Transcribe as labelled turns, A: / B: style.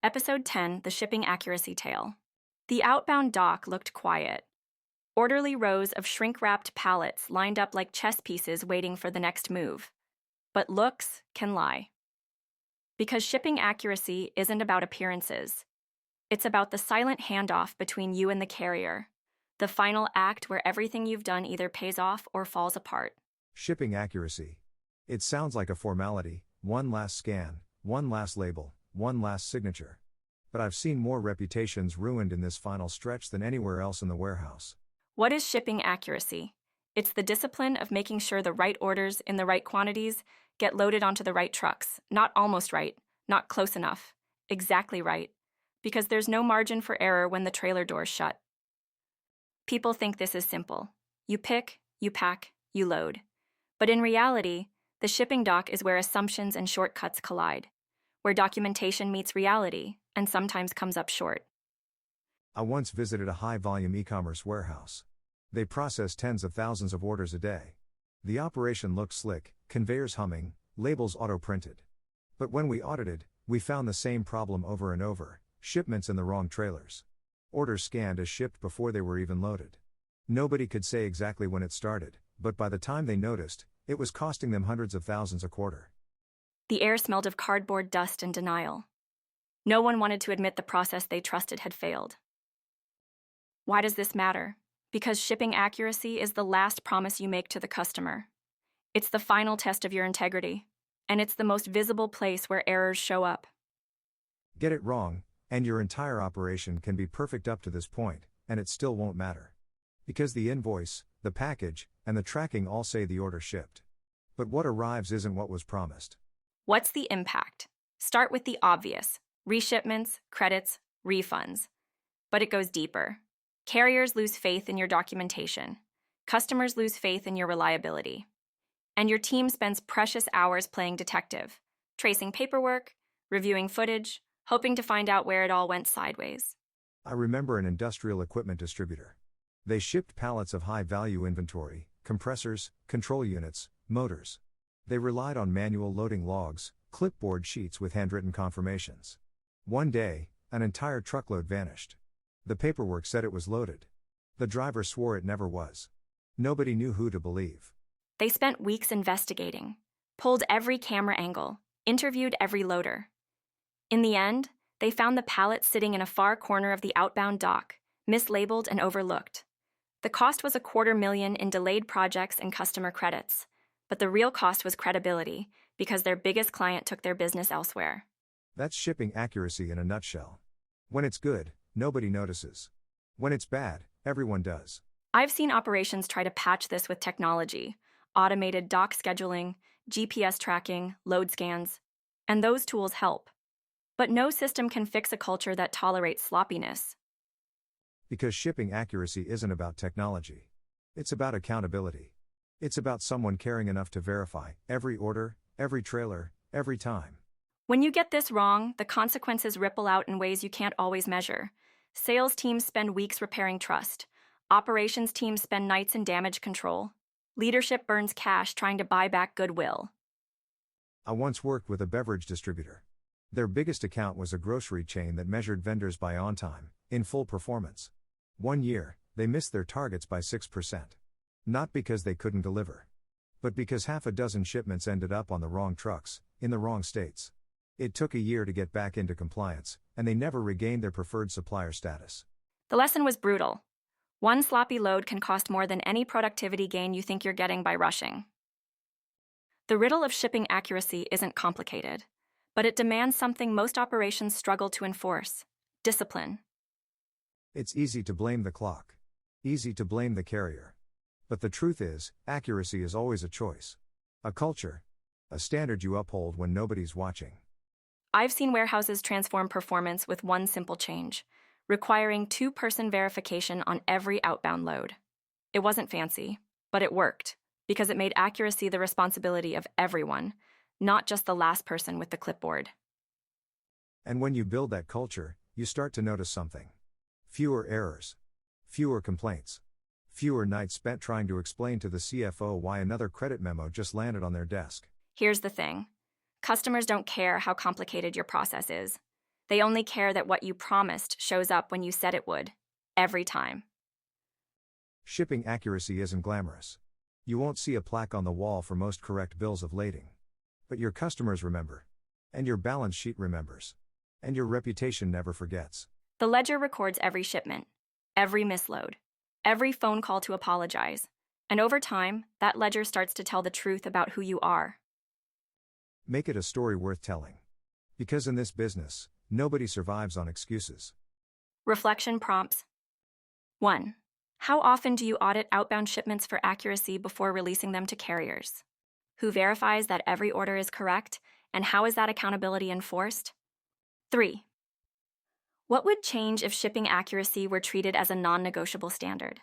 A: Episode 10, The Shipping Accuracy Tale. The outbound dock looked quiet. Orderly rows of shrink-wrapped pallets lined up like chess pieces waiting for the next move. But looks can lie. Because shipping accuracy isn't about appearances. It's about the silent handoff between you and the carrier. The final act where everything you've done either pays off or falls apart.
B: Shipping accuracy. It sounds like a formality, one last scan, one last label, one last signature. But I've seen more reputations ruined in this final stretch than anywhere else in the warehouse.
A: What is shipping accuracy? It's the discipline of making sure the right orders in the right quantities get loaded onto the right trucks. Not almost right, not close enough, exactly right. Because there's no margin for error when the trailer doors shut. People think this is simple. You pick, you pack, you load. But in reality, the shipping dock is where assumptions and shortcuts collide, where documentation meets reality and sometimes comes up short.
B: I once visited a high-volume e-commerce warehouse. They process tens of thousands of orders a day. The operation looked slick, conveyors humming, labels auto-printed. But when we audited, we found the same problem over and over: shipments in the wrong trailers. Orders scanned as shipped before they were even loaded. Nobody could say exactly when it started, but by the time they noticed, it was costing them hundreds of thousands a quarter.
A: The air smelled of cardboard dust and denial. No one wanted to admit the process they trusted had failed. Why does this matter? Because shipping accuracy is the last promise you make to the customer. It's the final test of your integrity, and it's the most visible place where errors show up.
B: Get it wrong, and your entire operation can be perfect up to this point, and it still won't matter. Because the invoice, the package, and the tracking all say the order shipped. But what arrives isn't what was promised.
A: What's the impact? Start with the obvious: reshipments, credits, refunds. But it goes deeper. Carriers lose faith in your documentation. Customers lose faith in your reliability. And your team spends precious hours playing detective, tracing paperwork, reviewing footage, hoping to find out where it all went sideways.
B: I remember an industrial equipment distributor. They shipped pallets of high-value inventory, compressors, control units, motors. They relied on manual loading logs, clipboard sheets with handwritten confirmations. One day, an entire truckload vanished. The paperwork said it was loaded. The driver swore it never was. Nobody knew who to believe.
A: They spent weeks investigating, pulled every camera angle, interviewed every loader. In the end, they found the pallet sitting in a far corner of the outbound dock, mislabeled and overlooked. The cost was $250,000 in delayed projects and customer credits, but the real cost was credibility, because their biggest client took their business elsewhere.
B: That's shipping accuracy in a nutshell. When it's good, nobody notices. When it's bad, everyone does.
A: I've seen operations try to patch this with technology: automated dock scheduling, GPS tracking, load scans, and those tools help. But no system can fix a culture that tolerates sloppiness.
B: Because shipping accuracy isn't about technology. It's about accountability. It's about someone caring enough to verify every order, every trailer, every time.
A: When you get this wrong, the consequences ripple out in ways you can't always measure. Sales teams spend weeks repairing trust. Operations teams spend nights in damage control. Leadership burns cash trying to buy back goodwill.
B: I once worked with a beverage distributor. Their biggest account was a grocery chain that measured vendors by on-time, in full performance. One year, they missed their targets by 6%. Not because they couldn't deliver, but because half a dozen shipments ended up on the wrong trucks, in the wrong states. It took a year to get back into compliance, and they never regained their preferred supplier status.
A: The lesson was brutal. One sloppy load can cost more than any productivity gain you think you're getting by rushing. The riddle of shipping accuracy isn't complicated, but it demands something most operations struggle to enforce: discipline.
B: It's easy to blame the clock. Easy to blame the carrier. But the truth is, accuracy is always a choice. A culture. A standard you uphold when nobody's watching.
A: I've seen warehouses transform performance with one simple change: requiring two-person verification on every outbound load. It wasn't fancy, but it worked, because it made accuracy the responsibility of everyone, not just the last person with the clipboard.
B: And when you build that culture, you start to notice something. Fewer errors. Fewer complaints. Fewer nights spent trying to explain to the CFO why another credit memo just landed on their desk.
A: Here's the thing. Customers don't care how complicated your process is. They only care that what you promised shows up when you said it would. Every time.
B: Shipping accuracy isn't glamorous. You won't see a plaque on the wall for most correct bills of lading. But your customers remember. And your balance sheet remembers. And your reputation never forgets.
A: The ledger records every shipment, every misload, every phone call to apologize. And over time, that ledger starts to tell the truth about who you are.
B: Make it a story worth telling. Because in this business, nobody survives on excuses.
A: Reflection prompts. 1. How often do you audit outbound shipments for accuracy before releasing them to carriers? Who verifies that every order is correct, and how is that accountability enforced? 3. What would change if shipping accuracy were treated as a non-negotiable standard?